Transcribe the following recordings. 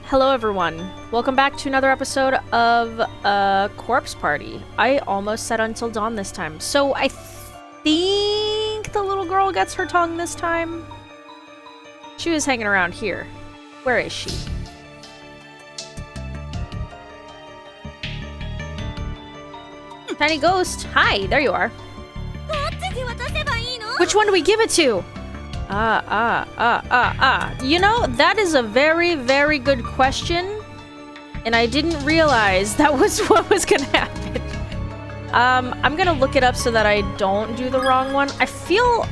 Hello everyone, welcome back to another episode of Corpse Party. I almost said Until Dawn this time, so I think the little girl gets her tongue this time. She was hanging around here. Where is she? Tiny Ghost, hi, there you are. Which one do we give it to? You know, that is a very, very good question. And I didn't realize that was what was gonna happen. I'm gonna look it up so that I don't do the wrong one. I feel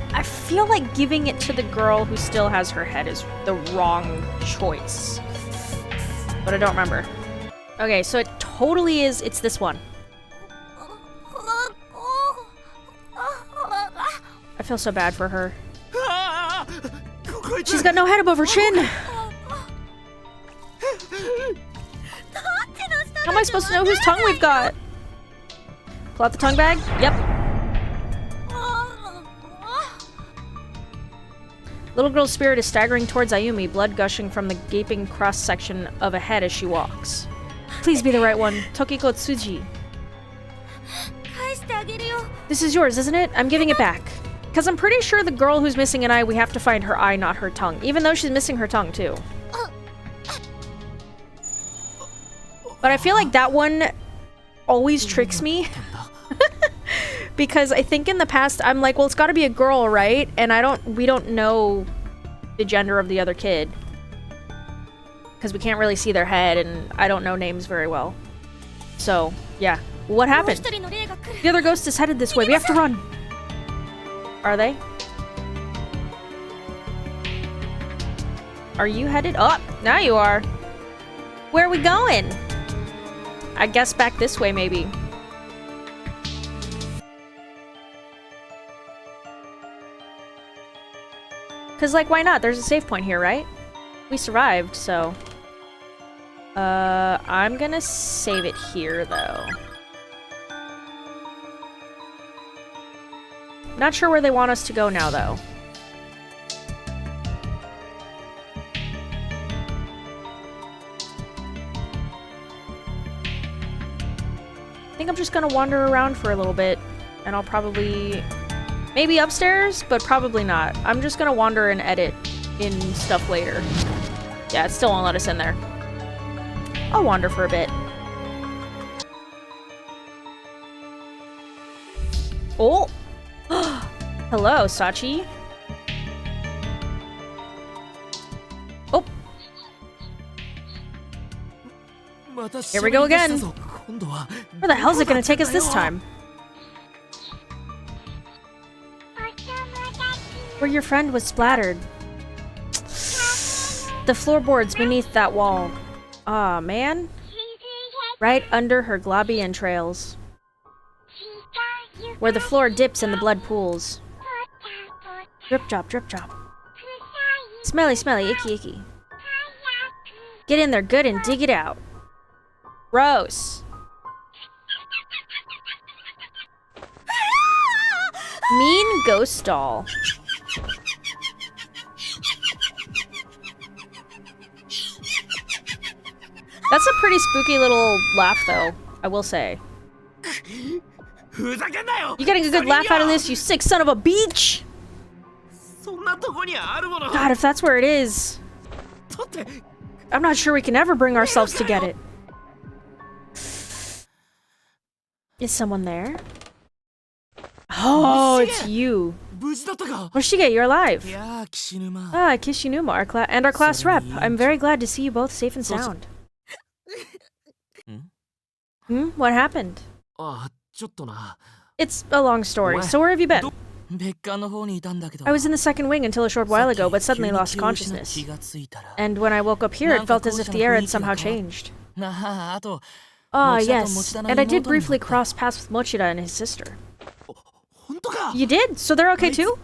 like giving it to the girl who still has her head is the wrong choice. But I don't remember. Okay, so it totally is, it's this one. I feel so bad for her. She's got no head above her chin! How am I supposed to know whose tongue we've got? Pull out the tongue bag? Yep. Little girl's spirit is staggering towards Ayumi, blood gushing from the gaping cross-section of a head as she walks. Please be the right one. Tokiko Tsuji. This is yours, isn't it? I'm giving it back. Because I'm pretty sure the girl who's missing an eye, we have to find her eye, not her tongue. Even though she's missing her tongue, too. But I feel like that one always tricks me. Because I think in the past, I'm like, well, it's gotta be a girl, right? And we don't know the gender of the other kid. Because we can't really see their head, and I don't know names very well. So, yeah. What happened? The other ghost is headed this way. We have to run. Are they? Are you headed up? Now you are. Where are we going? I guess back this way, maybe. Cause like, why not? There's a save point here, right? We survived, so. I'm gonna save it here, though. Not sure where they want us to go now, though. I think I'm just gonna wander around for a little bit, and I'll probably... maybe upstairs, but probably not. I'm just gonna wander and edit in stuff later. Yeah, it still won't let us in there. I'll wander for a bit. Oh! Hello, Sachi. Oh. Here we go again. Where the hell is it gonna take us this time? Where your friend was splattered. The floorboards beneath that wall. Aw, man. Right under her globby entrails. Where the floor dips and the blood pools. Drip drop, drip drop. Smelly, smelly, icky, icky. Get in there good and dig it out. Gross. Mean ghost doll. That's a pretty spooky little laugh, though, I will say. You getting a good laugh out of this, you sick son of a beach? God, if that's where it is. I'm not sure we can ever bring ourselves to get it. Is someone there? Oh, it's you. Morishige, you're alive. Ah, Kishinuma, our class rep. I'm very glad to see you both safe and sound. What happened? It's a long story, so where have you been? I was in the second wing until a short while ago, but suddenly lost consciousness. And when I woke up here, it felt as if the air had somehow changed. Ah, yes, and I did briefly cross paths with Mochida and his sister. You did? So they're okay too?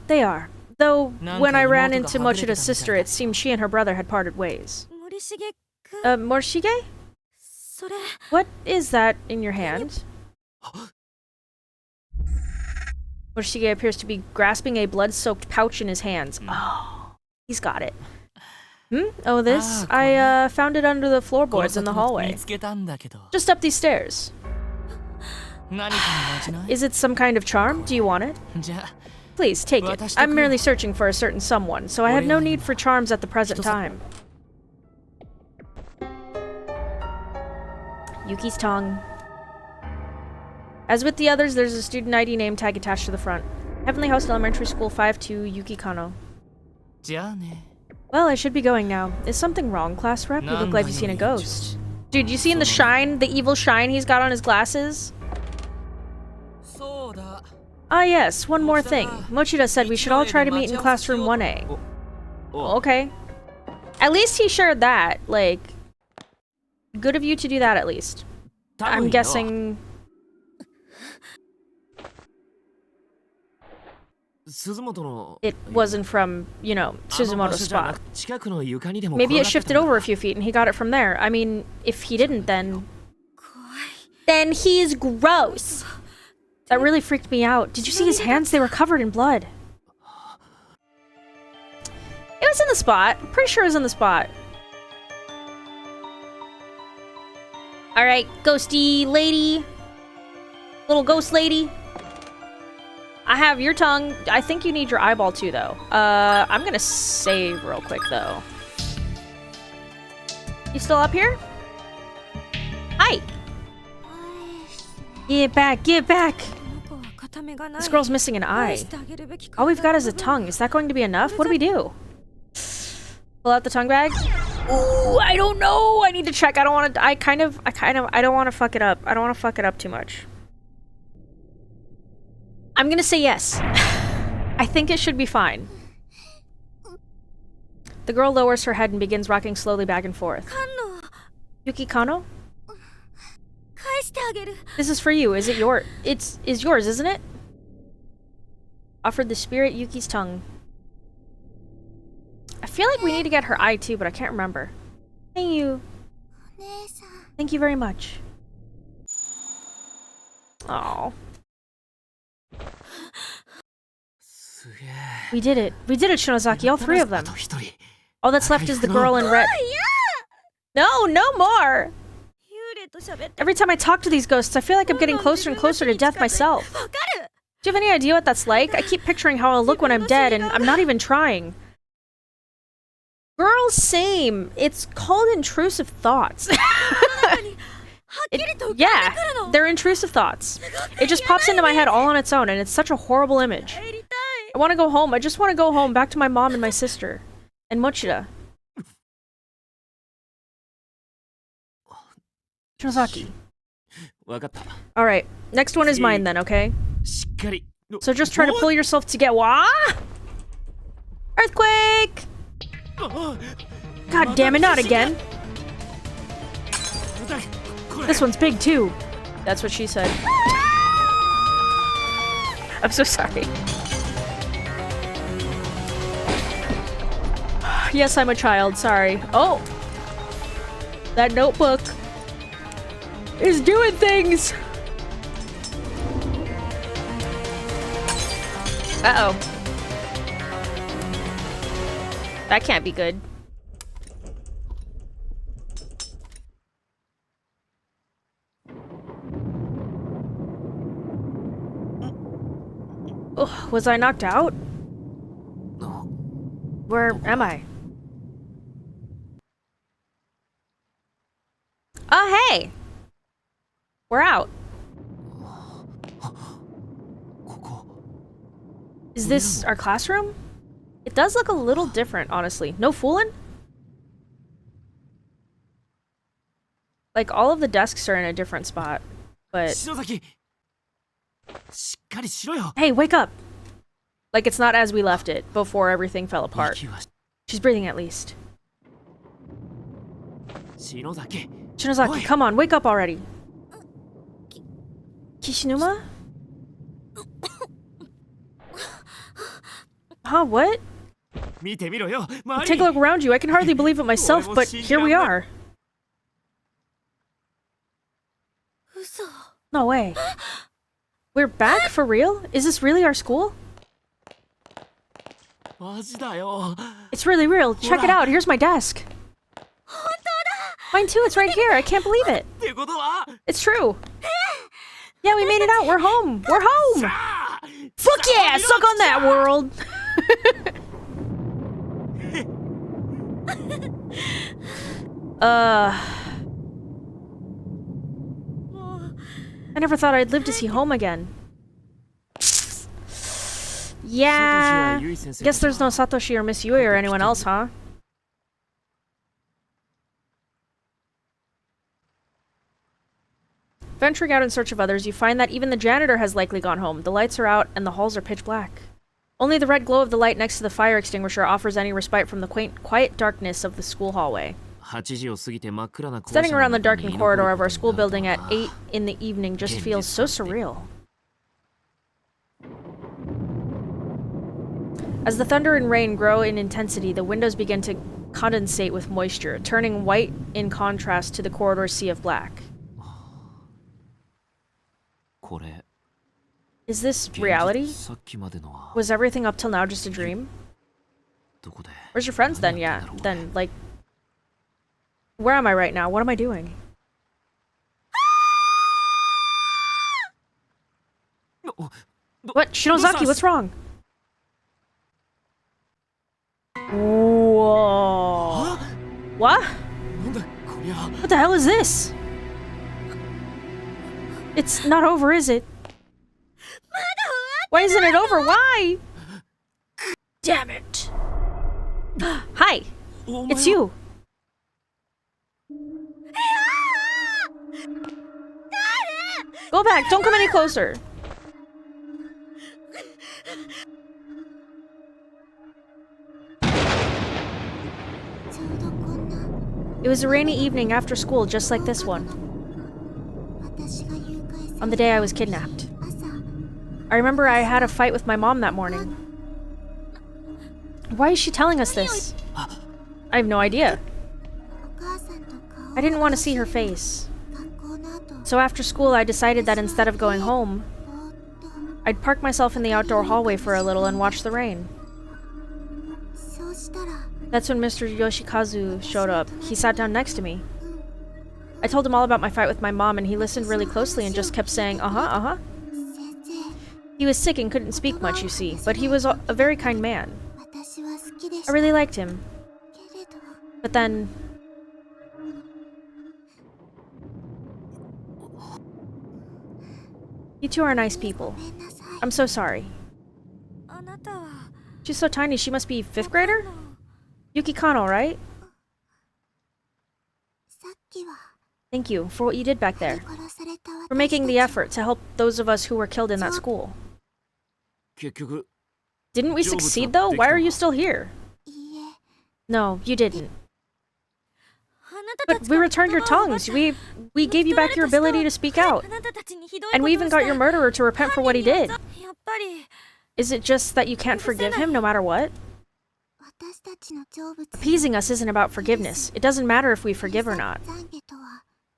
They are. Though, when I ran into Mochida's sister, it seemed she and her brother had parted ways. Morishige? What is that in your hand? Morishige appears to be grasping a blood-soaked pouch in his hands. Oh, he's got it. Oh, this? I found it under the floorboards in the hallway. Just up these stairs. Is it some kind of charm? Do you want it? Please, take it. I'm merely searching for a certain someone, so I have no need for charms at the present time. Yuki's tongue. As with the others, there's a student ID name tag attached to the front. Heavenly Host Elementary School 5-2 Yuki Kano. Well, I should be going now. Is something wrong, class rep? You look like you've seen a ghost. Dude, you seen the shine? The evil shine he's got on his glasses? Ah yes, one more thing. Mochida said we should all try to meet in classroom 1A. Okay. At least he shared that. Like, good of you to do that at least. I'm guessing... it wasn't from, you know, Suzumoto's spot. Maybe it shifted over a few feet and he got it from there. I mean, if he didn't, then he's gross. That really freaked me out. Did you see his hands? They were covered in blood. It was in the spot. I'm pretty sure it was in the spot. Alright, ghosty lady. Little ghost lady. I have your tongue. I think you need your eyeball too, though. I'm gonna save real quick, though. You still up here? Hi! Get back, get back! This girl's missing an eye. All we've got is a tongue. Is that going to be enough? What do we do? Pull out the tongue bag? Ooh, I don't know! I need to check. I don't want to... I don't want to fuck it up. I don't want to fuck it up too much. I'm gonna say yes. I think it should be fine. The girl lowers her head and begins rocking slowly back and forth. Yuki Kano? This is for you. Is it yours? Is yours, isn't it? Offered the spirit Yuki's tongue. I feel like we need to get her eye too, but I can't remember. Thank you. Thank you very much. Oh. We did it. We did it, Shinozaki. All three of them. All that's left is the girl in red. No, no more! Every time I talk to these ghosts, I feel like I'm getting closer and closer to death myself. Do you have any idea what that's like? I keep picturing how I'll look when I'm dead, and I'm not even trying. Girl, same. It's called intrusive thoughts. Yeah, they're intrusive thoughts. It just pops into my head all on its own, and it's such a horrible image. I want to go home. I just want to go home, back to my mom and my sister. And Mochida. Shinozaki. Alright, next one is mine then, okay? So just try to pull yourself together. Wah! Earthquake! God damn it, not again. This one's big too. That's what she said. I'm so sorry. Yes, I'm a child, sorry. Oh! That notebook is doing things! Uh-oh. That can't be good. Ugh, was I knocked out? Where am I? Oh, hey! We're out. Is this our classroom? It does look a little different, honestly. No fooling? Like, all of the desks are in a different spot, but... Hey, wake up! Like, it's not as we left it, before everything fell apart. She's breathing at least. Shinozaki, come on, wake up already! Kishinuma? Huh, what? Take a look around you. I can hardly believe it myself, but here we are. No way. We're back? For real? Is this really our school? It's really real. Check it out. Here's my desk. Mine too. It's right here. I can't believe it. It's true. Yeah, we made it out. We're home. We're home. Fuck yeah! Suck on that, world. I never thought I'd live to see home again. Yeah. Guess there's no Satoshi or Miss Yui or anyone else, huh? Venturing out in search of others, you find that even the janitor has likely gone home. The lights are out, and the halls are pitch black. Only the red glow of the light next to the fire extinguisher offers any respite from the quiet darkness of the school hallway. Standing around the darkened corridor of our school building at 8 in the evening just feels so surreal. As the thunder and rain grow in intensity, the windows begin to condensate with moisture, turning white in contrast to the corridor's sea of black. Is this reality? Was everything up till now just a dream? Where's your friends then? Yeah, then, like... Where am I right now? What am I doing? What? Shinozaki, what's wrong? Whoa. What? What the hell is this? It's not over, is it? Why isn't it over? Why? Damn it. Hi. It's you. Go back. Don't come any closer. It was a rainy evening after school, just like this one. On the day I was kidnapped. I remember I had a fight with my mom that morning. Why is she telling us this? I have no idea. I didn't want to see her face. So after school, I decided that instead of going home, I'd park myself in the outdoor hallway for a little and watch the rain. That's when Mr. Yoshikazu showed up. He sat down next to me. I told him all about my fight with my mom, and he listened really closely and just kept saying, uh-huh, uh-huh. He was sick and couldn't speak much, you see, but he was a very kind man. I really liked him. But then... You two are nice people. I'm so sorry. She's so tiny, she must be 5th grader? Yuki Kano, right? Thank you for what you did back there. For making the effort to help those of us who were killed in that school. Didn't we succeed though? Why are you still here? No, you didn't. But we returned your tongues. We gave you back your ability to speak out. And we even got your murderer to repent for what he did. Is it just that you can't forgive him no matter what? Appeasing us isn't about forgiveness. It doesn't matter if we forgive or not.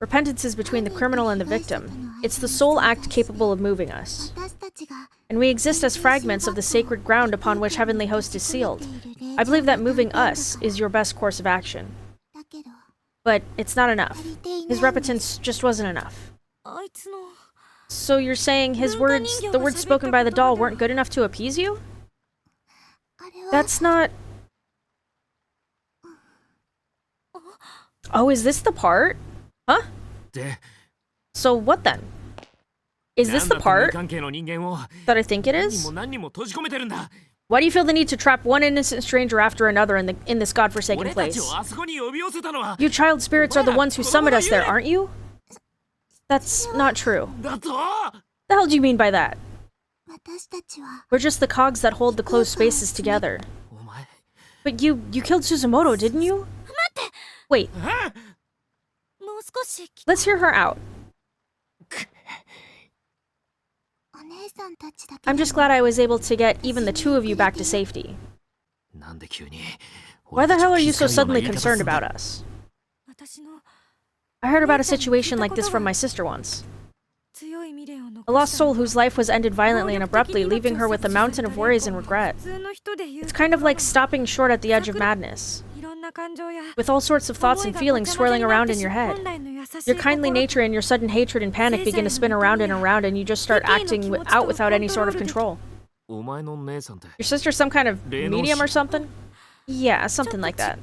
Repentance is between the criminal and the victim. It's the sole act capable of moving us. And we exist as fragments of the sacred ground upon which Heavenly Host is sealed. I believe that moving us is your best course of action. But it's not enough. His repentance just wasn't enough. So you're saying his words, the words spoken by the doll, weren't good enough to appease you? That's not... Oh, is this the part? Huh? So what then? Is this the part that I think it is? Why do you feel the need to trap one innocent stranger after another in this godforsaken place? You child spirits are the ones who summoned us there, aren't you? That's not true. The hell do you mean by that? We're just the cogs that hold the closed spaces together. But you killed Suzumoto, didn't you? Wait. Let's hear her out. I'm just glad I was able to get even the two of you back to safety. Why the hell are you so suddenly concerned about us? I heard about a situation like this from my sister once. A lost soul whose life was ended violently and abruptly, leaving her with a mountain of worries and regret. It's kind of like stopping short at the edge of madness, with all sorts of thoughts and feelings swirling around in your head. Your kindly nature and your sudden hatred and panic begin to spin around and around, and you just start acting out without any sort of control. Your sister's some kind of medium or something? Yeah, something like that.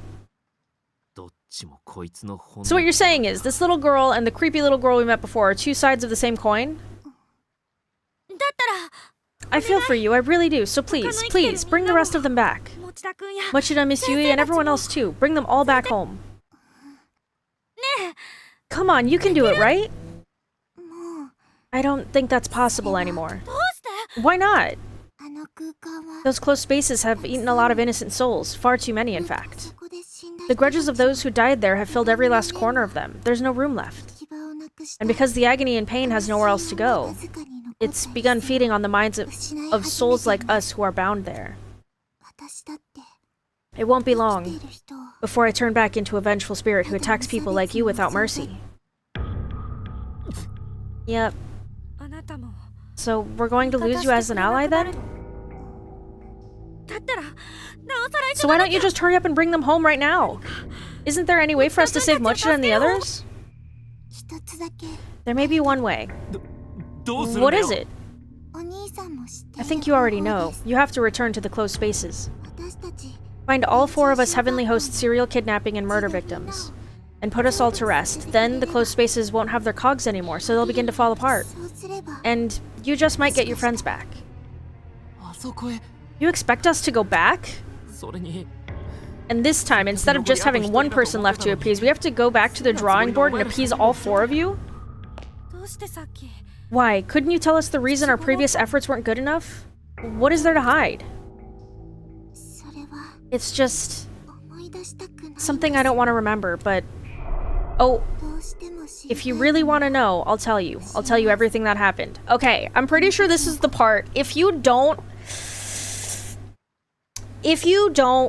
So what you're saying is, this little girl and the creepy little girl we met before are two sides of the same coin? I feel for you, I really do, so please, please, bring the rest of them back. Mochida, Miss Yui, and everyone else too. Bring them all back home. Come on, you can do it, right? I don't think that's possible anymore. Why not? Those closed spaces have eaten a lot of innocent souls, far too many in fact. The grudges of those who died there have filled every last corner of them. There's no room left. And because the agony and pain has nowhere else to go, it's begun feeding on the minds of souls like us who are bound there. It won't be long before I turn back into a vengeful spirit who attacks people like you without mercy. Yep. So we're going to lose you as an ally then? So why don't you just hurry up and bring them home right now? Isn't there any way for us to save Mochida and the others? There may be one way. What is it? I think you already know. You have to return to the closed spaces. Find all 4 of us Heavenly Host serial kidnapping and murder victims, and put us all to rest. Then the closed spaces won't have their cogs anymore, so they'll begin to fall apart. And you just might get your friends back. You expect us to go back? And this time, instead of just having one person left to appease, we have to go back to the drawing board and appease all 4 of you? Why? Couldn't you tell us the reason our previous efforts weren't good enough? What is there to hide? It's just something I don't want to remember, but... Oh, if you really want to know, I'll tell you. I'll tell you everything that happened. Okay, I'm pretty sure this is the part. If you don't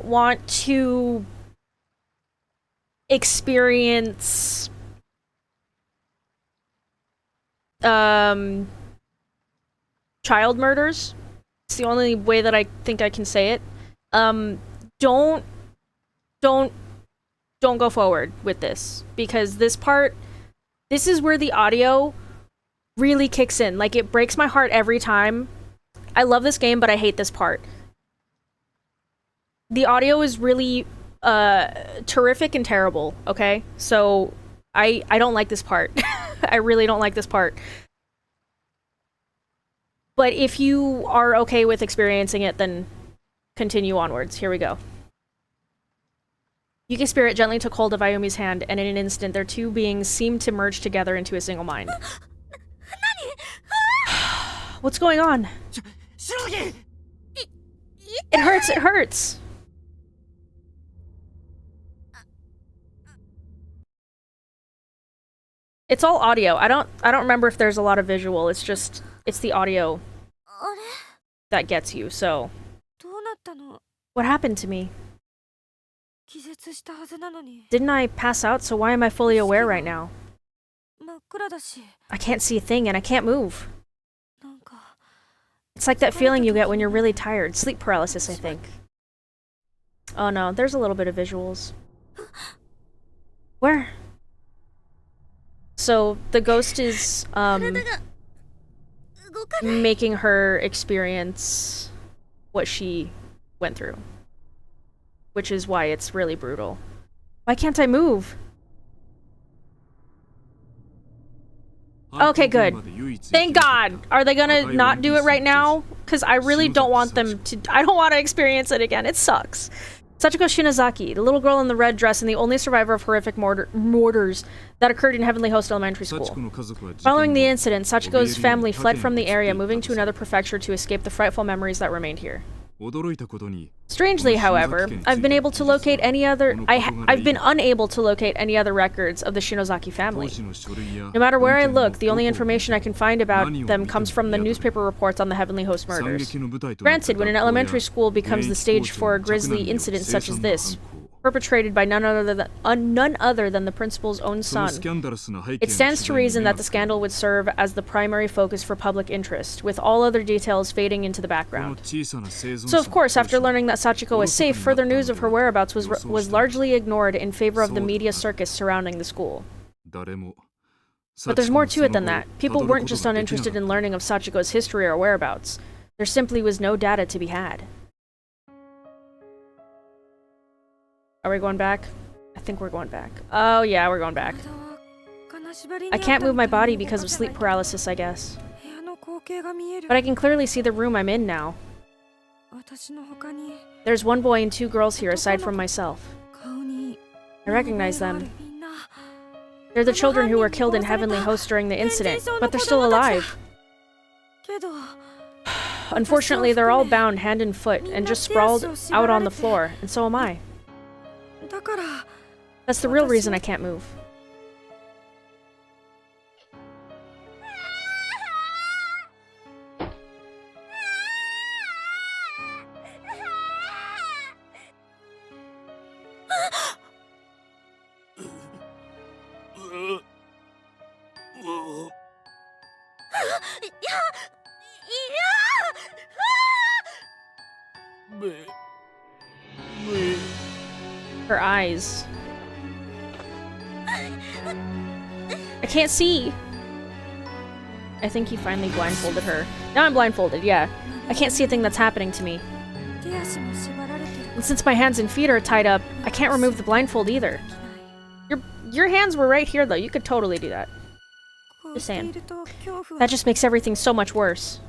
want to experience child murders, it's the only way that I think I can say it. Don't go forward with this, because this is where the audio really kicks in. Like, it breaks my heart every time. I love this game, but I hate this part. The audio is really terrific and terrible, okay? So I don't like this part. I really don't like this part. But if you are okay with experiencing it, then continue onwards. Here we go. Yuki's spirit gently took hold of Ayumi's hand, and in an instant, their two beings seemed to merge together into a single mind. What's going on? It hurts, it hurts! It's all audio. I don't remember if there's a lot of visual. It's the audio that gets you, so... What happened to me? Didn't I pass out, so why am I fully aware right now? I can't see a thing, and I can't move. It's like that feeling you get when you're really tired. Sleep paralysis, I think. Oh no, there's a little bit of visuals. Where? So, the ghost is, making her experience what she went through. Which is why it's really brutal. Why can't I move? Okay, good. Thank God! Are they gonna not do it right now? Because I really don't want them to- I don't want to experience it again. It sucks. Sachiko Shinozaki, the little girl in the red dress and the only survivor of horrific murders that occurred in Heavenly Host Elementary School. Following the incident, Sachiko's family fled from the area, moving to another prefecture to escape the frightful memories that remained here. Strangely, however, I've been unable to locate any other records of the Shinozaki family. No matter where I look, the only information I can find about them comes from the newspaper reports on the Heavenly Host murders. Granted, when an elementary school becomes the stage for a grisly incident such as this, perpetrated by none other than the principal's own son. It stands to reason that the scandal would serve as the primary focus for public interest, with all other details fading into the background. So of course, after learning that Sachiko is safe, further news of her whereabouts was largely ignored in favor of the media circus surrounding the school. But there's more to it than that. People weren't just uninterested in learning of Sachiko's history or whereabouts. There simply was no data to be had. Are we going back? I think we're going back. Oh yeah, we're going back. I can't move my body because of sleep paralysis, I guess. But I can clearly see the room I'm in now. There's one boy and 2 girls here aside from myself. I recognize them. They're the children who were killed in Heavenly Host during the incident, but they're still alive. Unfortunately, they're all bound hand and foot and just sprawled out on the floor, and so am I. That's the real reason I can't move. Her eyes. I can't see. I think he finally blindfolded her. Now I'm blindfolded, yeah. I can't see a thing that's happening to me. And since my hands and feet are tied up, I can't remove the blindfold either. Your hands were right here though, you could totally do that. Just saying. That just makes everything so much worse.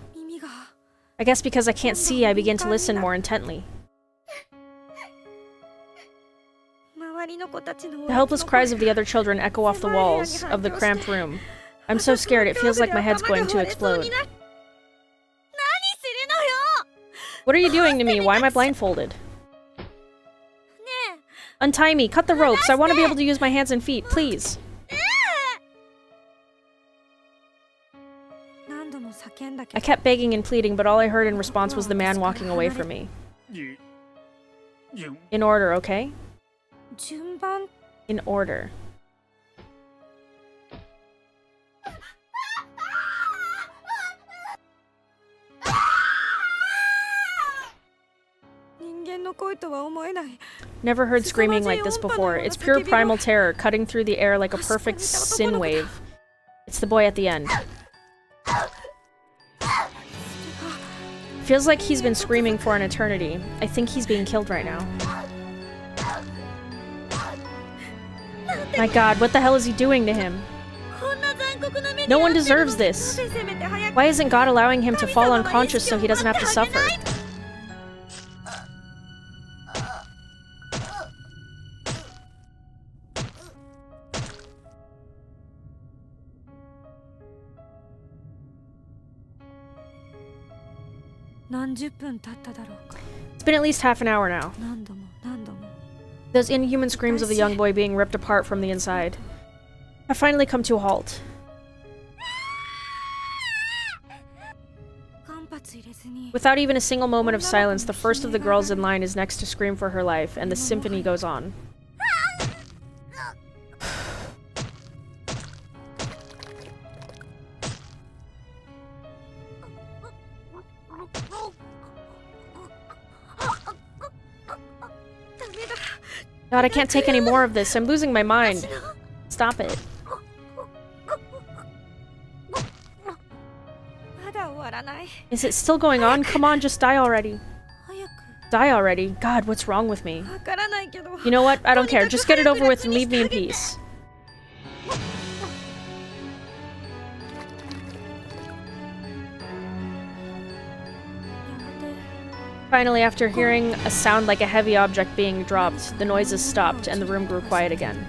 I guess because I can't see, I begin to listen more intently. The helpless cries of the other children echo off the walls of the cramped room. I'm so scared, it feels like my head's going to explode. What are you doing to me? Why am I blindfolded? Untie me, cut the ropes, I want to be able to use my hands and feet, please. I kept begging and pleading, but all I heard in response was the man walking away from me. In order, okay? In order. Never heard screaming like this before. It's pure primal terror, cutting through the air like a perfect sin wave. It's the boy at the end. Feels like he's been screaming for an eternity. I think he's being killed right now. My god, what the hell is he doing to him? No one deserves this. Why isn't God allowing him to fall unconscious so he doesn't have to suffer? It's been at least half an hour now. Those inhuman screams of the young boy being ripped apart from the inside have finally come to a halt. Without even a single moment of silence, the first of the girls in line is next to scream for her life, and the symphony goes on. God, I can't take any more of this. I'm losing my mind. Stop it. Is it still going on? Come on, just die already. Die already? God, what's wrong with me? You know what? I don't care. Just get it over with and leave me in peace. Finally, after hearing a sound like a heavy object being dropped, the noises stopped and the room grew quiet again.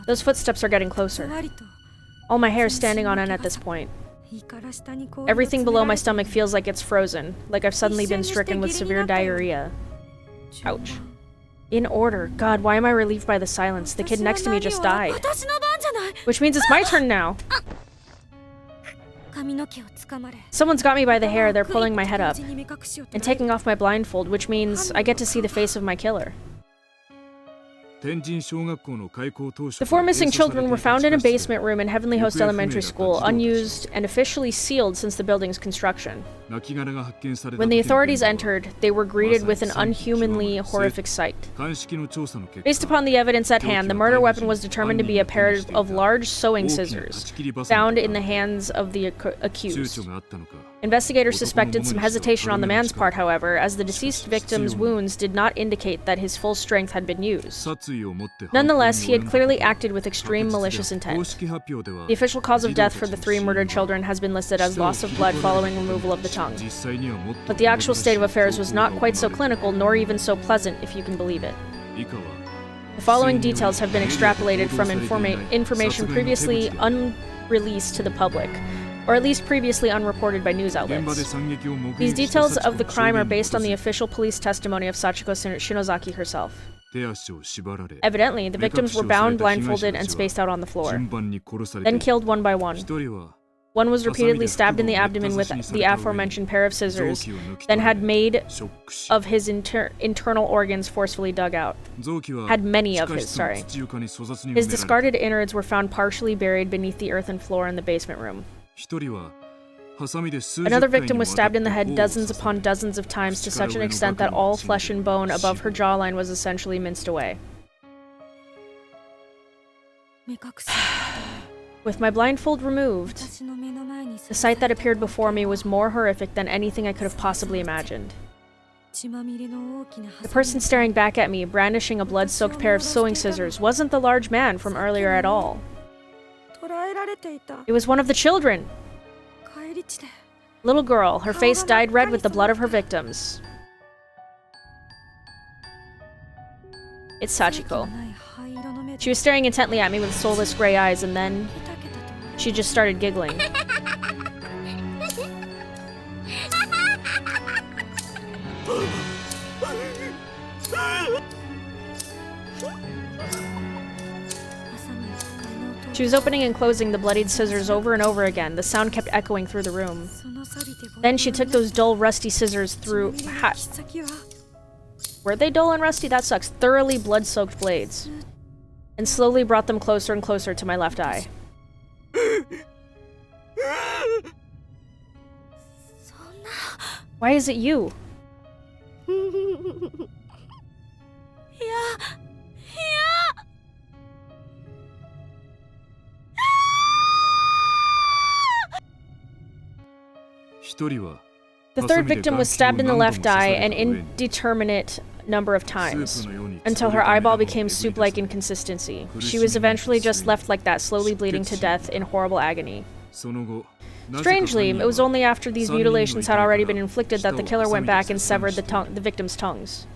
Those footsteps are getting closer. All my hair is standing on end at this point. Everything below my stomach feels like it's frozen, like I've suddenly been stricken with severe diarrhea. Ouch. In order. God, why am I relieved by the silence? The kid next to me just died. Which means it's my turn now. Someone's got me by the hair, they're pulling my head up and taking off my blindfold, which means I get to see the face of my killer. The 4 missing children were found in a basement room in Heavenly Host Elementary School, unused and officially sealed since the building's construction. When the authorities entered, they were greeted with an unhumanly horrific sight. Based upon the evidence at hand, the murder weapon was determined to be a pair of large sewing scissors found in the hands of the accused. Investigators suspected some hesitation on the man's part, however, as the deceased victim's wounds did not indicate that his full strength had been used. Nonetheless, he had clearly acted with extreme malicious intent. The official cause of death for the 3 murdered children has been listed as loss of blood following removal of the tongue. But the actual state of affairs was not quite so clinical, nor even so pleasant, if you can believe it. The following details have been extrapolated from information previously unreleased to the public, or at least previously unreported by news outlets. These details of the crime are based on the official police testimony of Sachiko Shinozaki herself. Evidently, the victims were bound, blindfolded, and spaced out on the floor, then killed one by one. One was repeatedly stabbed in the abdomen with the aforementioned pair of scissors, then had made of his internal organs forcefully dug out. Had many of his, sorry. His discarded innards were found partially buried beneath the earthen floor in the basement room. Another victim was stabbed in the head dozens upon dozens of times to such an extent that all flesh and bone above her jawline was essentially minced away. With my blindfold removed, the sight that appeared before me was more horrific than anything I could have possibly imagined. The person staring back at me, brandishing a blood-soaked pair of sewing scissors, wasn't the large man from earlier at all. It was one of the children! Little girl, her face dyed red with the blood of her victims. It's Sachiko. She was staring intently at me with soulless gray eyes, and then she just started giggling. She was opening and closing the bloodied scissors over and over again. The sound kept echoing through the room. Then she took those dull, rusty scissors through... Were they dull and rusty? That sucks. Thoroughly blood-soaked blades. And slowly brought them closer and closer to my left eye. Why is it you? The 3rd victim was stabbed in the left eye an indeterminate number of times, until her eyeball became soup-like in consistency. She was eventually just left like that, slowly bleeding to death in horrible agony. Strangely, it was only after these mutilations had already been inflicted that the killer went back and severed the victims' tongues.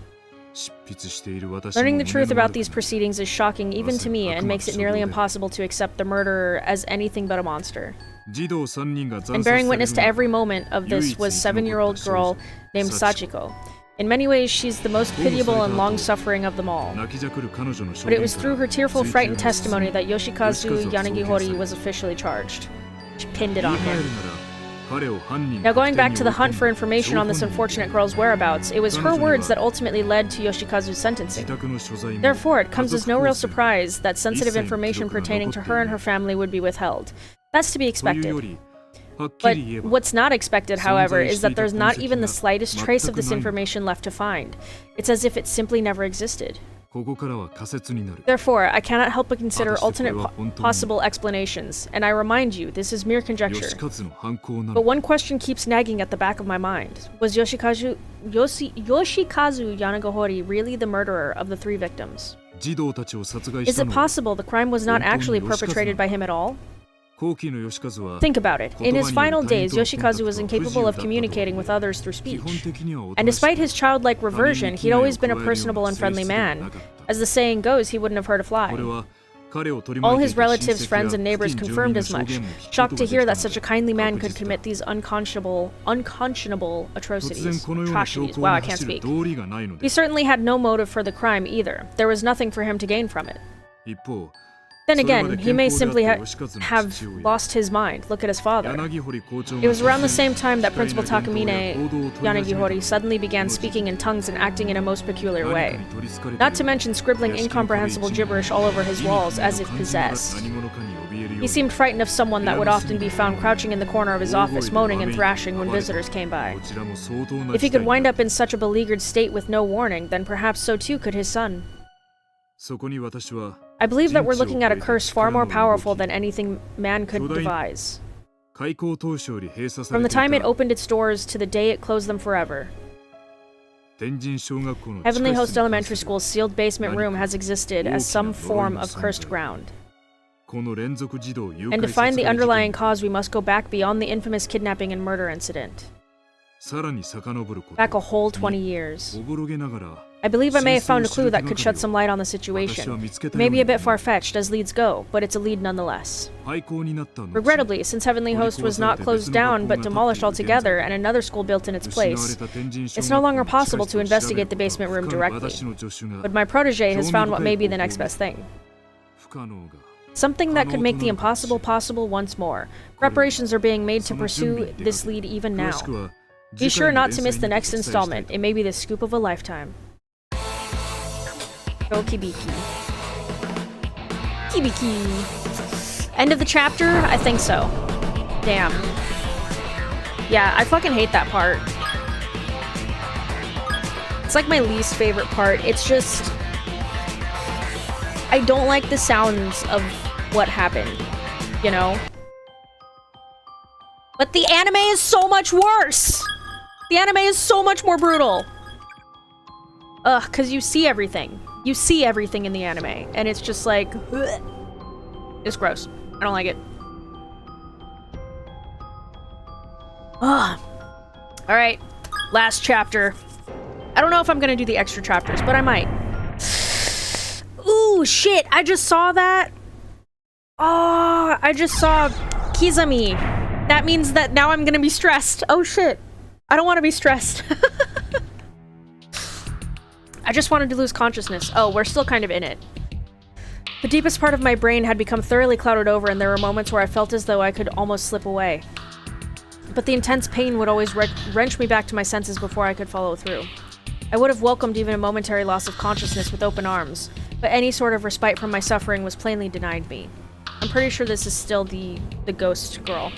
Learning the truth about these proceedings is shocking even to me and makes it nearly impossible to accept the murderer as anything but a monster. And bearing witness to every moment of this was 7-year-old girl named Sachiko. In many ways, she's the most pitiable and long-suffering of them all. But it was through her tearful, frightened testimony that Yoshikazu Yanagihori was officially charged. She pinned it on him. Now going back to the hunt for information on this unfortunate girl's whereabouts, it was her words that ultimately led to Yoshikazu's sentencing. Therefore, it comes as no real surprise that sensitive information pertaining to her and her family would be withheld. That's to be expected. But what's not expected, however, is that there's not even the slightest trace of this information left to find. It's as if it simply never existed. Therefore, I cannot help but consider alternate possible explanations, and I remind you, this is mere conjecture. But one question keeps nagging at the back of my mind. Was Yoshikazu Yanagihori really the murderer of the 3 victims? Is it possible the crime was not actually perpetrated by him at all? Think about it. In his final days, Yoshikazu was incapable of communicating with others through speech. And despite his childlike reversion, he'd always been a personable and friendly man. As the saying goes, he wouldn't have hurt a fly. All his relatives, friends, and neighbors confirmed as much, shocked to hear that such a kindly man could commit these unconscionable atrocities. Wow, I can't speak. He certainly had no motive for the crime either. There was nothing for him to gain from it. Then again, he may simply have lost his mind. Look at his father. It was around the same time that Principal Takamine Yanagihori suddenly began speaking in tongues and acting in a most peculiar way. Not to mention scribbling incomprehensible gibberish all over his walls, as if possessed. He seemed frightened of someone that would often be found crouching in the corner of his office, moaning and thrashing when visitors came by. If he could wind up in such a beleaguered state with no warning, then perhaps so too could his son. I believe that we're looking at a curse far more powerful than anything man could devise. From the time it opened its doors to the day it closed them forever. Heavenly Host Elementary School's sealed basement room has existed as some form of cursed ground. And to find the underlying cause, we must go back beyond the infamous kidnapping and murder incident. Back a whole 20 years. I believe I may have found a clue that could shed some light on the situation. Maybe a bit far-fetched, as leads go, but it's a lead nonetheless. Regrettably, since Heavenly Host was not closed down but demolished altogether and another school built in its place, it's no longer possible to investigate the basement room directly. But my protege has found what may be the next best thing. Something that could make the impossible possible once more. Preparations are being made to pursue this lead even now. Be sure not to miss the next installment. It may be the scoop of a lifetime. Go Kibiki. Kibiki. End of the chapter? I think so. Damn. Yeah, I fucking hate that part. It's like my least favorite part. It's just... I don't like the sounds of what happened, you know? But the anime is so much worse! The anime is so much more brutal! Ugh, because you see everything. You see everything in the anime, and it's just like... ugh. It's gross. I don't like it. Ugh. Alright, last chapter. I don't know if I'm gonna do the extra chapters, but I might. Ooh, shit, I just saw that. Oh, I just saw Kizami. That means that now I'm gonna be stressed. Oh shit. I don't want to be stressed. I just wanted to lose consciousness. Oh, we're still kind of in it. The deepest part of my brain had become thoroughly clouded over, and there were moments where I felt as though I could almost slip away. But the intense pain would always wrench me back to my senses before I could follow through. I would have welcomed even a momentary loss of consciousness with open arms, but any sort of respite from my suffering was plainly denied me. I'm pretty sure this is still the ghost girl.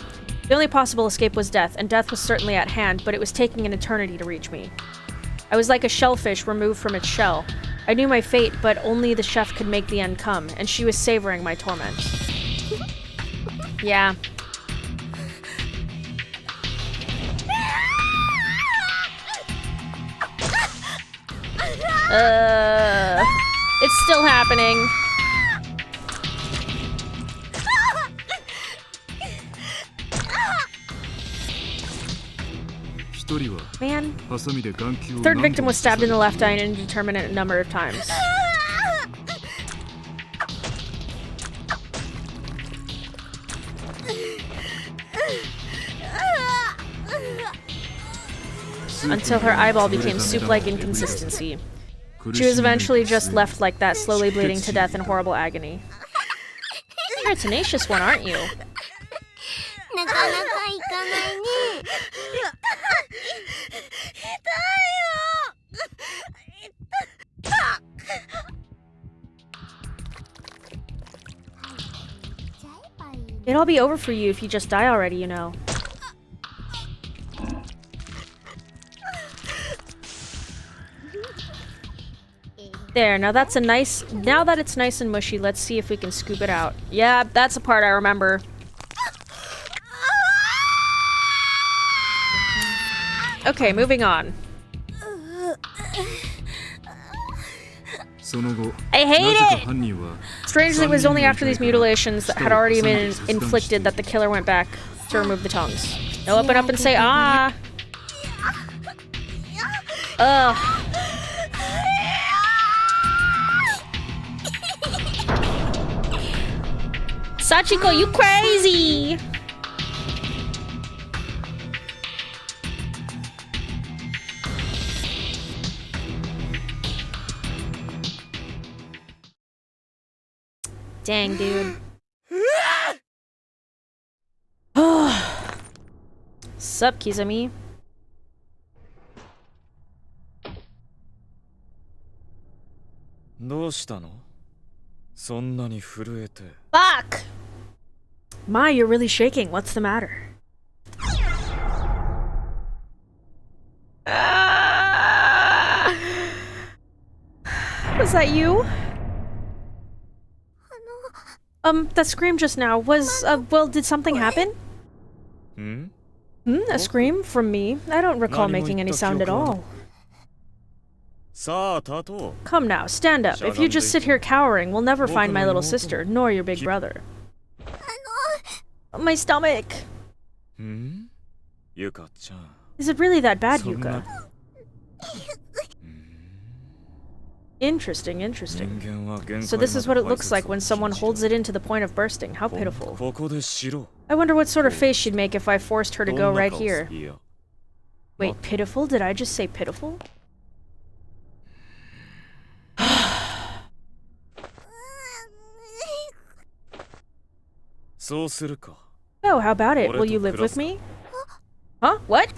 The only possible escape was death, and death was certainly at hand, but it was taking an eternity to reach me. I was like a shellfish removed from its shell. I knew my fate, but only the chef could make the end come, and she was savoring my torment. Yeah. It's still happening. Man. Third victim was stabbed in the left eye an indeterminate number of times. Until her eyeball became soup-like in consistency. She was eventually just left like that, slowly bleeding to death in horrible agony. You're a tenacious one, aren't you? It'll all be over for you if you just die already, you know. There, now that's a nice... Now that it's nice and mushy, let's see if we can scoop it out. Yeah, that's a part I remember. Okay, moving on. I hate it! Strangely, it was only after these mutilations that had already been inflicted that the killer went back to remove the tongues. Now open up and say, ah! Ugh. Sachiko, you crazy! Dang, dude. Sup, Kizami? Fuck! Ma, you're really shaking. What's the matter? Was that you? That scream just now was, well, did something happen? A scream from me? I don't recall making any sound at all. Come now, stand up. If you just sit here cowering, we'll never find my little sister, nor your big brother. My stomach! Is it really that bad, Yuka? Interesting, interesting. So this is what it looks like when someone holds it in to the point of bursting. How pitiful. I wonder what sort of face she'd make if I forced her to go right here. Wait, pitiful? Did I just say pitiful? Oh, how about it? Will you live with me? Huh? What?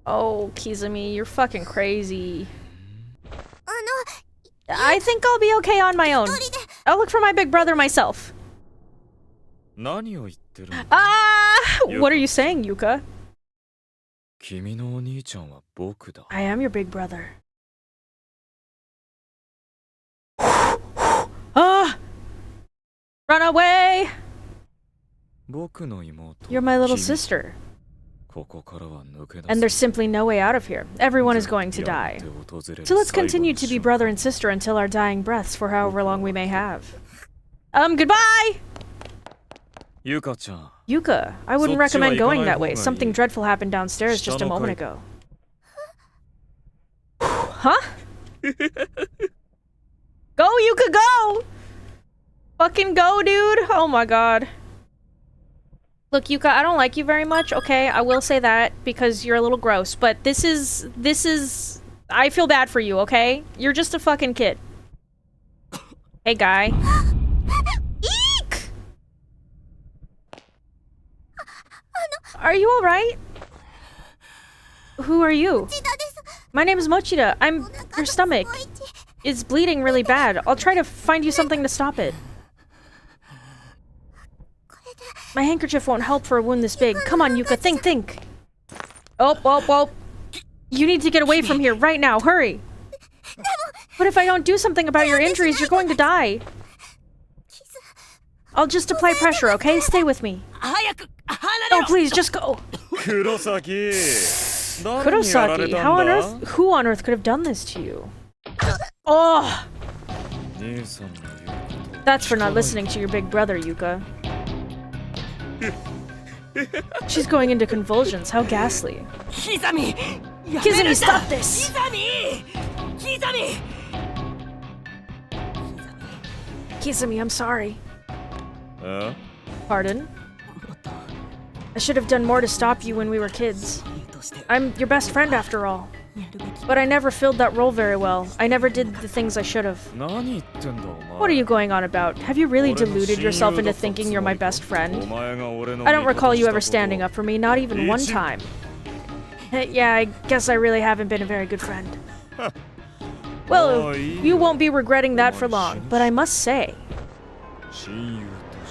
Oh, Kizami, you're fucking crazy. I think I'll be okay on my own. I'll look for my big brother myself. What are you saying, Yuka? I am your big brother. Run away! You're my little sister. And there's simply no way out of here. Everyone is going to die. So let's continue to be brother and sister until our dying breaths for however long we may have. Goodbye! Yuka, I wouldn't recommend going that way. Something dreadful happened downstairs just a moment ago. Huh? Go, Yuka, go! Fucking go, dude! Oh my god. Look, Yuka, I don't like you very much, okay? I will say that, because you're a little gross, but this is... I feel bad for you, okay? You're just a fucking kid. Hey, guy. Eek! Are you alright? Who are you? My name is Mochida. Your stomach is bleeding really bad. I'll try to find you something to stop it. My handkerchief won't help for a wound this big. Come on, Yuka, think. Oh. You need to get away from here right now, hurry! But if I don't do something about your injuries, you're going to die. I'll just apply pressure, okay? Stay with me. Oh, please, just go. Kurosaki, who on earth could have done this to you? Oh! That's for not listening to your big brother, Yuka. She's going into convulsions. How ghastly. Kizami, stop this! Kizami, I'm sorry. Pardon? I should have done more to stop you when we were kids. I'm your best friend after all. But I never filled that role very well. I never did the things I should have. What are you going on about? Have you really deluded yourself into thinking you're my best friend? I don't recall you ever standing up for me, not even one time. Yeah, I guess I really haven't been a very good friend. Well, you won't be regretting that for long, but I must say,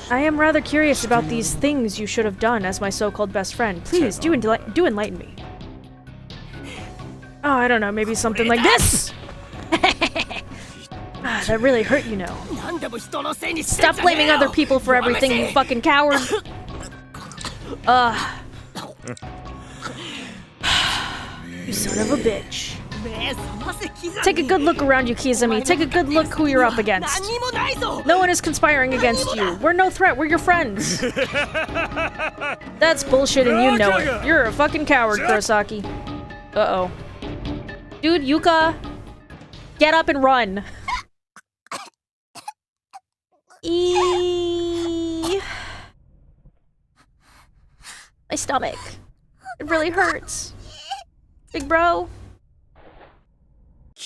I am rather curious about these things you should have done as my so-called best friend. Please, do enlighten me. Oh, I don't know, maybe something like this! That really hurt, you know. Stop blaming other people for everything, you fucking coward! You son of a bitch. Take a good look around you, Kizami. Take a good look who you're up against. No one is conspiring against you. We're no threat, we're your friends. That's bullshit and you know it. You're a fucking coward, Kurosaki. Uh-oh. Dude, Yuka, get up and run. My stomach. It really hurts. Big bro.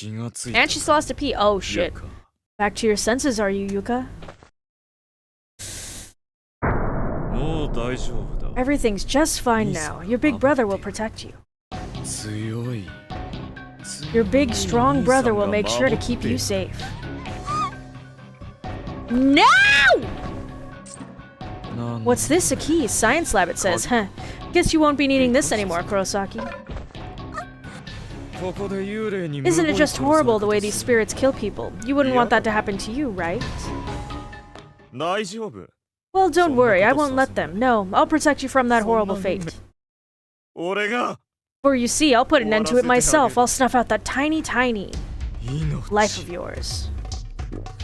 And she still has to pee. Oh shit. Back to your senses, are you, Yuka? Everything's just fine now. Your big brother will protect you. Your big, strong brother will make sure to keep you safe. No! What's this? A key? Science lab, it says. Huh. Guess you won't be needing this anymore, Kurosaki. Isn't it just horrible the way these spirits kill people? You wouldn't want that to happen to you, right? Well, don't worry, I won't let them. No, I'll protect you from that horrible fate. For you see, I'll put an end to it myself. I'll snuff out that tiny life of yours.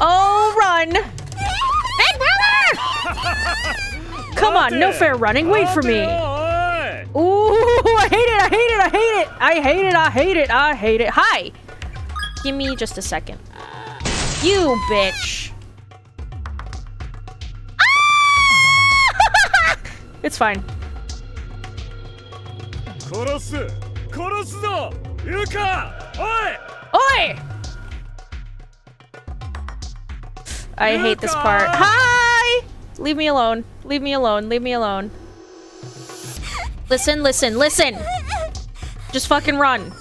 Oh, run! Big brother! Come on, no fair running. Wait for me. Ooh, I hate it, I hate it, I hate it! I hate it, I hate it, I hate it. Hi! Give me just a second. You bitch. Ah! It's fine. Oi! I hate this part. Hi! Leave me alone. Leave me alone. Leave me alone. Listen, listen, listen! Just fucking run.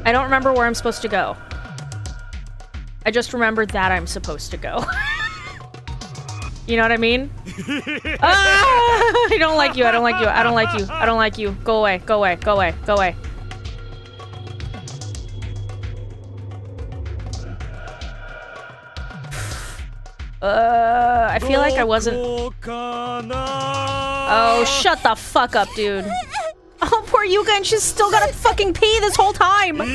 I don't remember where I'm supposed to go. I just remember that I'm supposed to go. You know what I mean? Ah! I don't like you, I don't like you, I don't like you, I don't like you. Go away, go away, go away, go away. I feel like I wasn't... Oh, shut the fuck up, dude. Oh, poor Yuka, and she's still gotta fucking pee this whole time. No,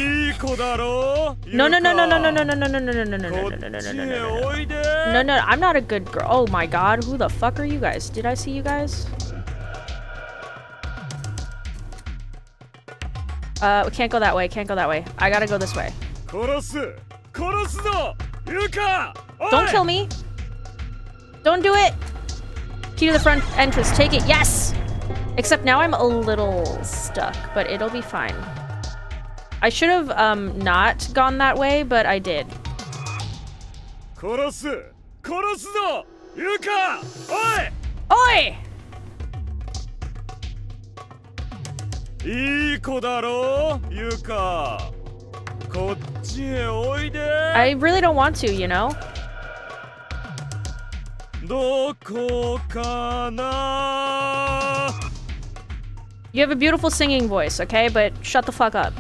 no, no, no, no, no, no, no, no, no, no, no, no, no, no, no, no, no, no, no, I'm not a good girl. Oh my god, who the fuck are you guys? Did I see you guys? We can't go that way, can't go that way. I gotta go this way. Don't kill me. Don't do it! Key to the front entrance. Take it. Yes! Except now I'm a little stuck, but it'll be fine. I should have, not gone that way, but I did. Oi! I really don't want to, you know? You have a beautiful singing voice, okay? But shut the fuck up.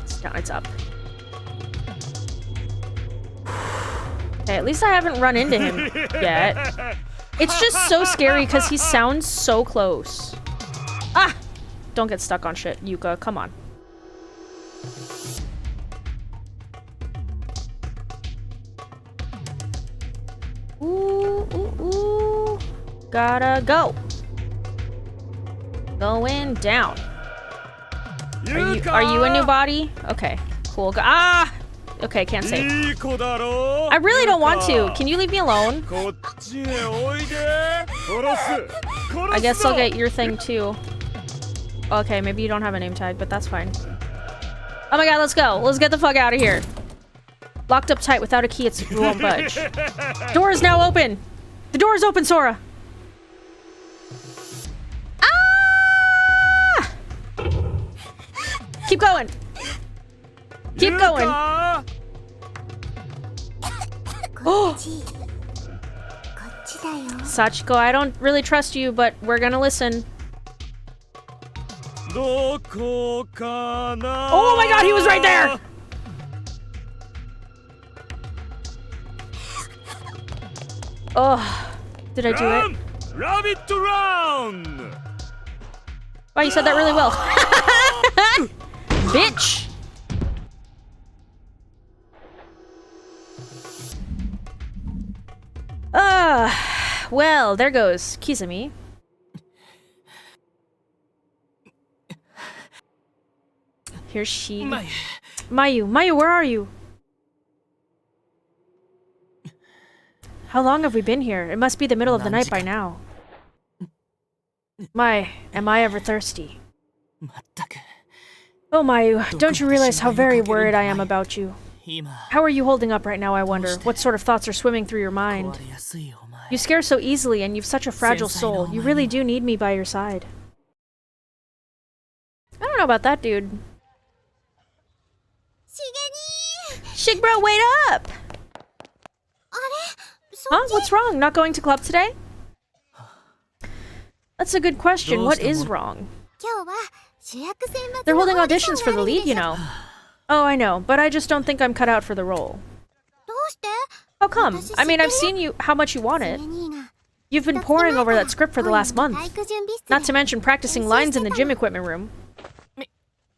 It's down, it's up. Okay, at least I haven't run into him yet. It's just so scary because he sounds so close. Ah! Don't get stuck on shit, Yuka. Come on. Ooh, ooh, ooh. Gotta go. Going down. Are you a new body? Okay, cool. Ah! Okay, can't save. I really don't want to. Can you leave me alone? I guess I'll get your thing too. Okay, maybe you don't have a name tag, but that's fine. Oh my god, let's go. Let's get the fuck out of here. Locked up tight without a key, it won't budge. Door is now open. The door is open, Sora. Ah! Keep going. Keep going. Oh! Sachiko, I don't really trust you, but we're gonna listen. Oh my god, he was right there! Oh, did I do it? Rabbit run! Wow, you said that really well. Bitch! Well, there goes Kizumi. Here's she. Mayu, where are you? How long have we been here? It must be the middle of the night by now. My, am I ever thirsty? Oh, Mayu, don't you realize how very worried I am about you? How are you holding up right now, I wonder? What sort of thoughts are swimming through your mind? You scare so easily, and you've such a fragile soul. You really do need me by your side. I don't know about that, dude. Shigbro, wait up! Huh? What's wrong? Not going to club today? That's a good question. What is wrong? They're holding auditions for the lead, you know. Oh, I know, but I just don't think I'm cut out for the role. How come? I mean, I've seen how much you want it. You've been poring over that script for the last month. Not to mention practicing lines in the gym equipment room.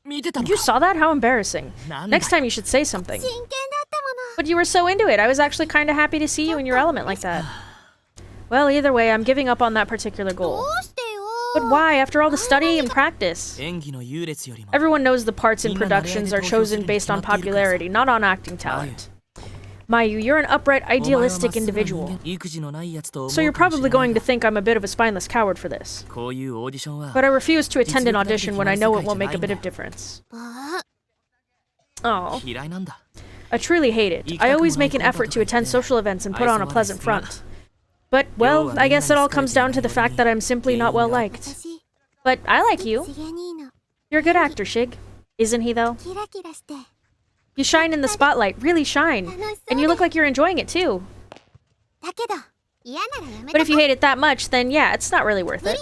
You saw that? How embarrassing. Next time you should say something. But you were so into it. I was actually kind of happy to see you in your element like that. Well, either way, I'm giving up on that particular goal. But why, after all the study and practice? Everyone knows the parts in productions are chosen based on popularity, not on acting talent. Mayu, you're an upright, idealistic individual. So you're probably going to think I'm a bit of a spineless coward for this. But I refuse to attend an audition when I know it won't make a bit of difference. Oh. I truly hate it. I always make an effort to attend social events and put on a pleasant front. But, well, I guess it all comes down to the fact that I'm simply not well liked. But I like you. You're a good actor, Shig. Isn't he, though? You shine in the spotlight, really shine. And you look like you're enjoying it, too. But if you hate it that much, then yeah, it's not really worth it.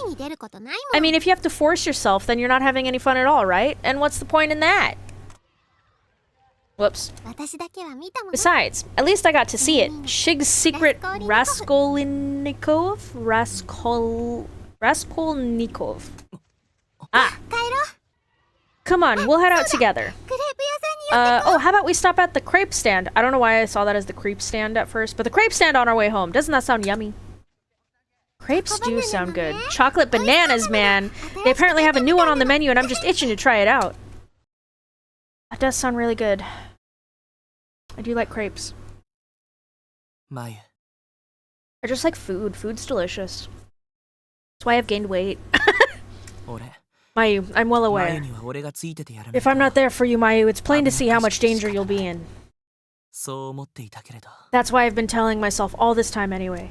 I mean, if you have to force yourself, then you're not having any fun at all, right? And what's the point in that? Whoops. Besides, at least I got to see it. Shig's secret Raskolnikov. Ah. Come on, we'll head out together. Oh, how about we stop at the crepe stand? I don't know why I saw that as the crepe stand at first, but the crepe stand on our way home. Doesn't that sound yummy? Crepes do sound good. Chocolate bananas, man. They apparently have a new one on the menu and I'm just itching to try it out. That does sound really good. I do like crepes. I just like food. Food's delicious. That's why I've gained weight. Mayu, I'm well aware. If I'm not there for you, Mayu, it's plain to see how much danger you'll be in. That's why I've been telling myself all this time anyway.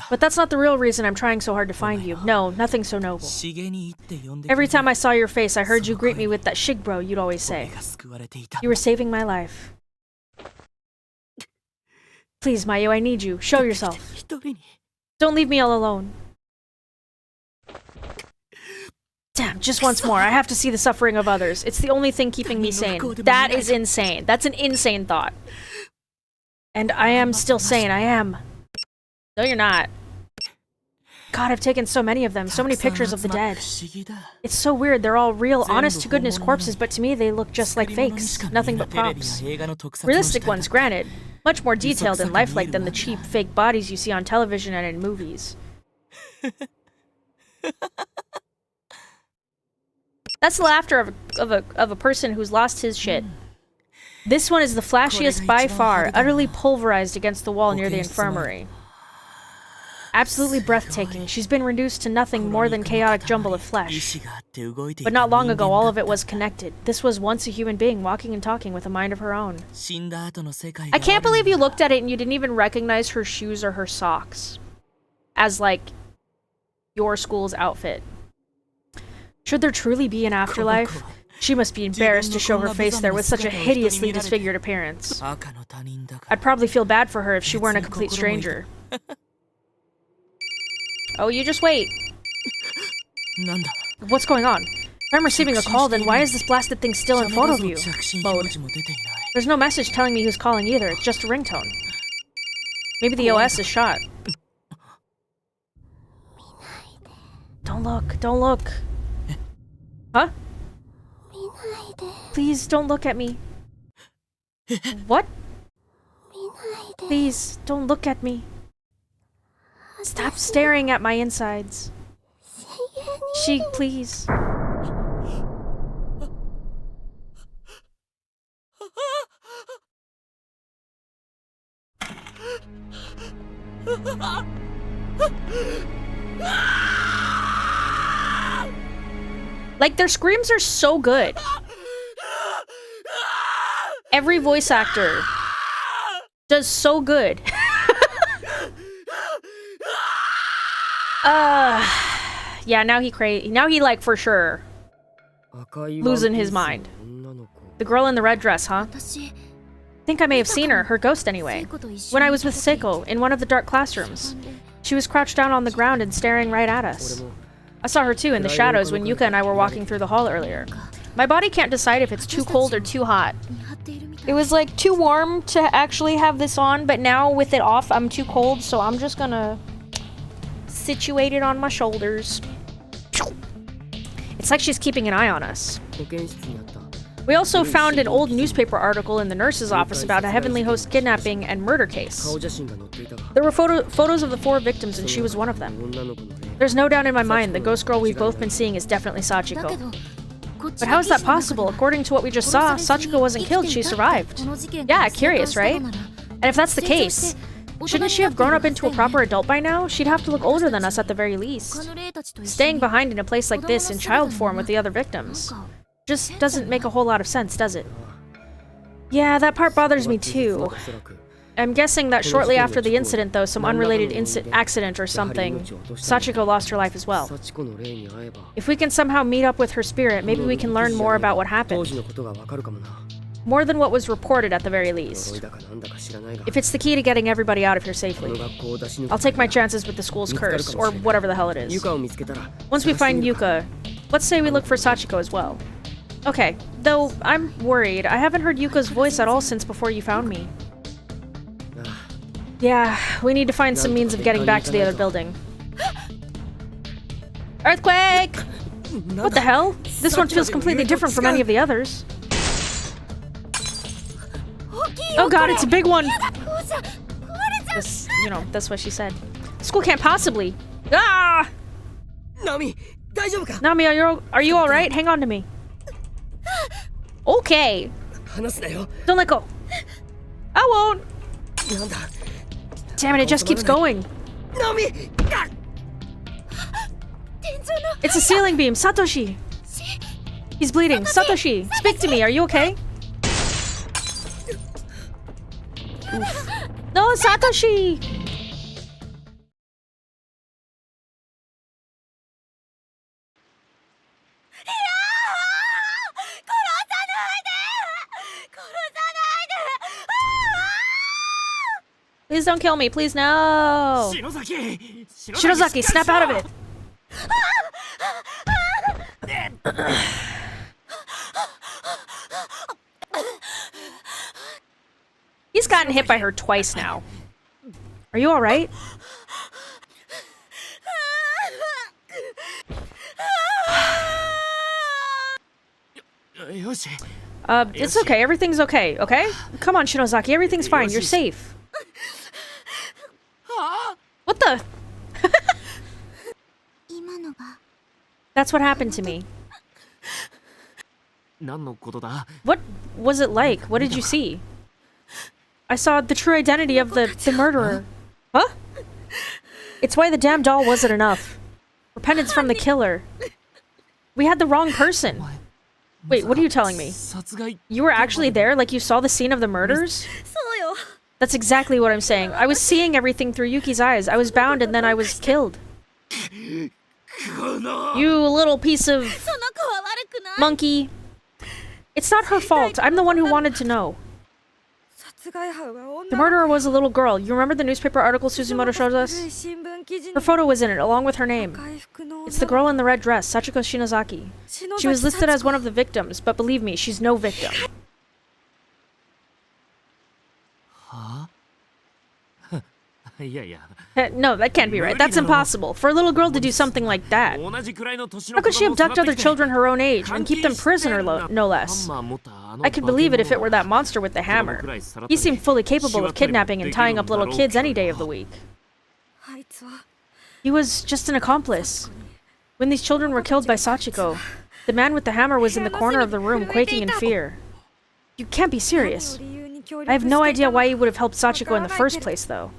But that's not the real reason I'm trying so hard to find you. No, nothing so noble. Every time I saw your face, I heard you greet me with that Shigbro you'd always say. You were saving my life. Please, Mayu, I need you. Show yourself. Don't leave me all alone. Damn, just once more. I have to see the suffering of others. It's the only thing keeping me sane. That is insane. That's an insane thought. And I am still sane. I am. No, you're not. God, I've taken so many of them. So many pictures of the dead. It's so weird. They're all real, honest-to-goodness corpses, but to me they look just like fakes. Nothing but props. Realistic ones, granted. Much more detailed and lifelike than the cheap, fake bodies you see on television and in movies. That's the laughter of a person who's lost his shit. This one is the flashiest by far, utterly pulverized against the wall near the infirmary. Absolutely breathtaking. She's been reduced to nothing more than chaotic jumble of flesh. But not long ago, all of it was connected. This was once a human being walking and talking with a mind of her own. I can't believe you looked at it and you didn't even recognize her shoes or her socks as, like, your school's outfit. Should there truly be an afterlife? She must be embarrassed to show her face there with such a hideously disfigured appearance. I'd probably feel bad for her if she weren't a complete stranger. Oh, you just wait. What's going on? If I'm receiving a call, then why is this blasted thing still in photo view mode? There's no message telling me who's calling either, it's just a ringtone. Maybe the OS is shot. Don't look, don't look. Huh? Please don't look at me. What? Please don't look at me. Stop staring at my insides. Shig, please. Like, their screams are so good. Every voice actor does so good. Yeah, now he like for sure losing his mind. The girl in the red dress, huh? Think I may have seen her ghost anyway. When I was with Seiko in one of the dark classrooms. She was crouched down on the ground and staring right at us. I saw her too in the shadows when Yuka and I were walking through the hall earlier. My body can't decide if it's too cold or too hot. It was like too warm to actually have this on, but now with it off, I'm too cold, so I'm just gonna situate it on my shoulders. It's like she's keeping an eye on us. We also found an old newspaper article in the nurse's office about a Heavenly Host kidnapping and murder case. There were photos of the 4 victims, and she was one of them. There's no doubt in my mind the ghost girl we've both been seeing is definitely Sachiko. But how is that possible? According to what we just saw, Sachiko wasn't killed, she survived. Yeah, curious, right? And if that's the case, shouldn't she have grown up into a proper adult by now? She'd have to look older than us at the very least. Staying behind in a place like this in child form with the other victims just doesn't make a whole lot of sense, does it? Yeah, that part bothers me too. I'm guessing that shortly after the incident, though, some unrelated accident or something, Sachiko lost her life as well. If we can somehow meet up with her spirit, maybe we can learn more about what happened. More than what was reported at the very least. If it's the key to getting everybody out of here safely. I'll take my chances with the school's curse, or whatever the hell it is. Once we find Yuka, let's say we look for Sachiko as well. Okay, though I'm worried. I haven't heard Yuka's voice at all since before you found me. Yeah, we need to find some means of getting back to the other building. Earthquake! What the hell? This one feels completely different from any of the others. Oh god, it's a big one! This, you know, that's what she said. The school can't possibly... Ah! Nami, are you alright? Hang on to me. Okay. Don't let go. I won't. Damn it, it just keeps going. It's a ceiling beam. Satoshi. He's bleeding. Satoshi, speak to me. Are you okay? Oof. No, Satoshi! Please don't kill me, please no! Shinozaki, snap out of it! He's gotten hit by her twice now. Are you alright? It's okay, everything's okay, okay? Come on, Shinozaki, everything's fine, you're safe. What the? That's what happened to me. What was it like? What did you see? I saw the true identity of the murderer. Huh? It's why the damn doll wasn't enough. Repentance from the killer. We had the wrong person. Wait, what are you telling me? You were actually there? Like you saw the scene of the murders? That's exactly what I'm saying. I was seeing everything through Yuki's eyes. I was bound and then I was killed. You little piece of monkey. It's not her fault. I'm the one who wanted to know. The murderer was a little girl. You remember the newspaper article Suzumoto showed us? Her photo was in it, along with her name. It's the girl in the red dress, Sachiko Shinozaki. She was listed as one of the victims, but believe me, she's no victim. No, that can't be right. That's impossible. For a little girl to do something like that. How could she abduct other children her own age and keep them prisoner, no less? I could believe it if it were that monster with the hammer. He seemed fully capable of kidnapping and tying up little kids any day of the week. He was just an accomplice. When these children were killed by Sachiko, the man with the hammer was in the corner of the room, quaking in fear. You can't be serious. I have no idea why he would have helped Sachiko in the first place, though.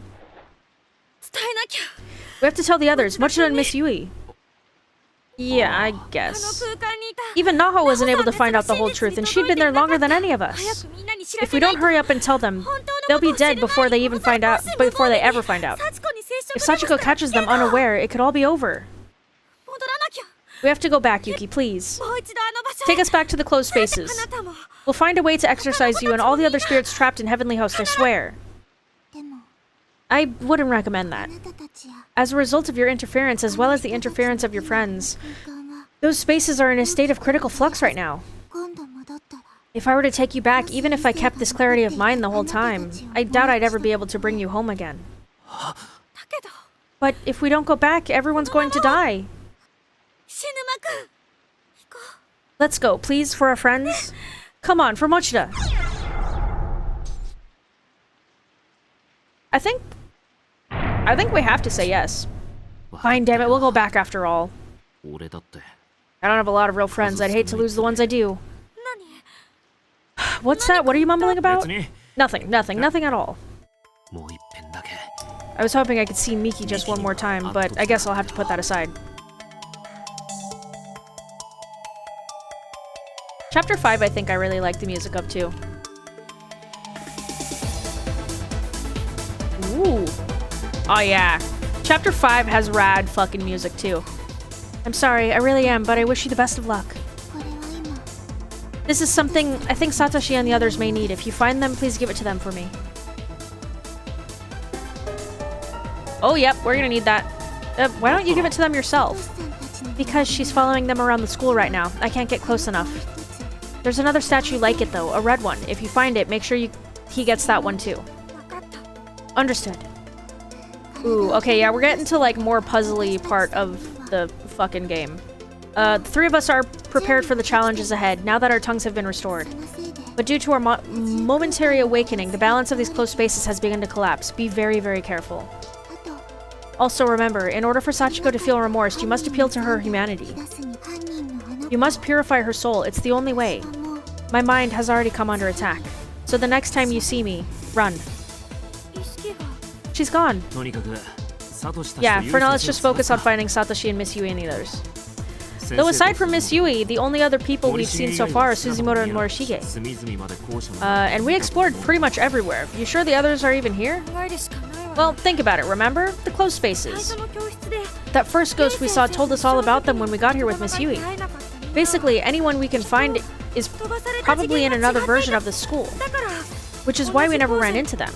We have to tell the others, Mochida and Miss Yui. Yeah, I guess. Even Naho wasn't able to find out the whole truth, and she'd been there longer than any of us. If we don't hurry up and tell them, they'll be dead before they ever find out. If Sachiko catches them unaware, it could all be over. We have to go back, Yuki, please. Take us back to the closed spaces. We'll find a way to exorcise you and all the other spirits trapped in Heavenly Host, I swear. I wouldn't recommend that. As a result of your interference, as well as the interference of your friends, those spaces are in a state of critical flux right now. If I were to take you back, even if I kept this clarity of mind the whole time, I doubt I'd ever be able to bring you home again. But if we don't go back, everyone's going to die. Let's go, please, for our friends. Come on, for Mochida. I think we have to say yes. Fine, damn it, we'll go back after all. I don't have a lot of real friends. I'd hate to lose the ones I do. What's that? What are you mumbling about? Nothing at all. I was hoping I could see Miki just one more time, but I guess I'll have to put that aside. Chapter 5, I think I really like the music of, too. Ooh. Oh, yeah. Chapter 5 has rad fucking music, too. I'm sorry, I really am, but I wish you the best of luck. This is something I think Satoshi and the others may need. If you find them, please give it to them for me. Oh, yep, we're gonna need that. Why don't you give it to them yourself? Because she's following them around the school right now. I can't get close enough. There's another statue like it, though. A red one. If you find it, make sure he gets that one, too. Understood. Ooh, okay, yeah, we're getting to, like, more puzzly part of the fucking game. The three of us are prepared for the challenges ahead, now that our tongues have been restored. But due to our momentary awakening, the balance of these closed spaces has begun to collapse. Be very, very careful. Also remember, in order for Sachiko to feel remorse, you must appeal to her humanity. You must purify her soul, it's the only way. My mind has already come under attack. So the next time you see me, run. She's gone. Yeah, for now let's just focus on finding Satoshi and Miss Yui and the others. Though aside from Miss Yui, the only other people we've seen so far are Suzimoto and Morishige. And we explored pretty much everywhere. You sure the others are even here? Well, think about it, remember? The closed spaces. That first ghost we saw told us all about them when we got here with Miss Yui. Basically, anyone we can find is probably in another version of the school. Which is why we never ran into them.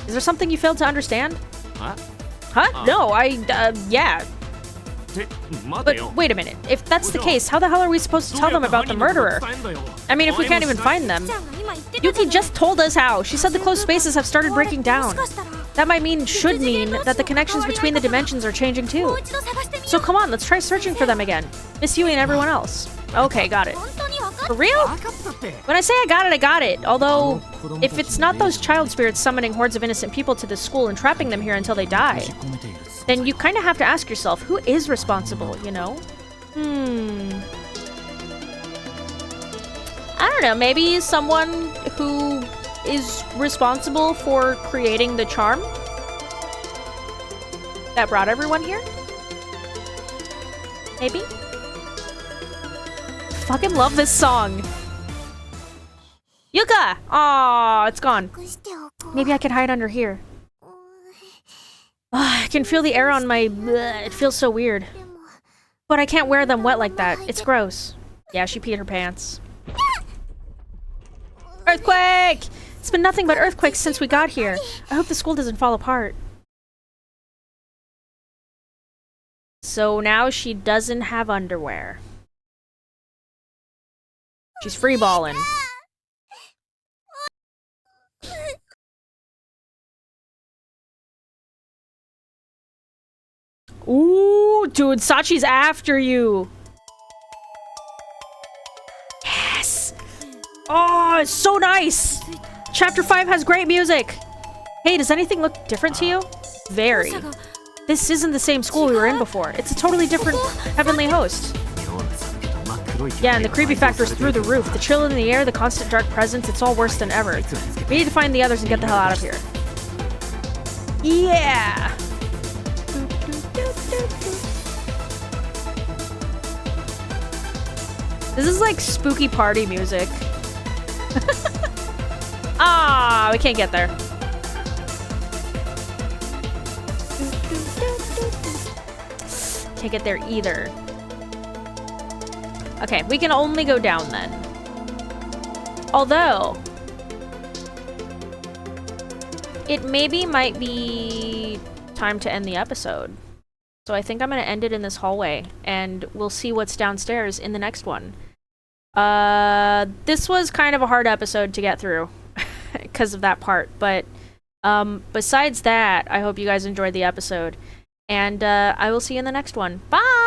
Is there something you failed to understand? Huh? No, yeah. But wait a minute, if that's the case, how the hell are we supposed to tell them about the murderer? I mean, if we can't even find them. Yuki just told us how. She said the closed spaces have started breaking down. That should mean that the connections between the dimensions are changing too. So come on, let's try searching for them again. Miss Yui and everyone else. Okay, got it. For real? When I say I got it. Although, if it's not those child spirits summoning hordes of innocent people to this school and trapping them here until they die, then you kind of have to ask yourself, who is responsible, you know? I don't know, maybe someone who is responsible for creating the charm that brought everyone here? Maybe? Fucking love this song. Yuka! Aw, it's gone. Maybe I could hide under here. I can feel the air on my... it feels so weird. But I can't wear them wet like that. It's gross. Yeah, she peed her pants. Earthquake! It's been nothing but earthquakes since we got here. I hope the school doesn't fall apart. So now she doesn't have underwear. She's freeballing. Ooh, dude, Sachi's after you. Yes. Oh, it's so nice. Chapter 5 has great music. Hey, does anything look different to you? Very. This isn't the same school we were in before. It's a totally different Heavenly Host. Yeah, and the creepy factor's through the roof. The chill in the air, the constant dark presence, it's all worse than ever. We need to find the others and get the hell out of here. Yeah! This is like spooky party music. Ah, we can't get there. Can't get there either. Okay, we can only go down then. Although, it maybe might be time to end the episode. So I think I'm gonna end it in this hallway, and we'll see what's downstairs in the next one. This was kind of a hard episode to get through because of that part, but besides that, I hope you guys enjoyed the episode, and I will see you in the next one. Bye!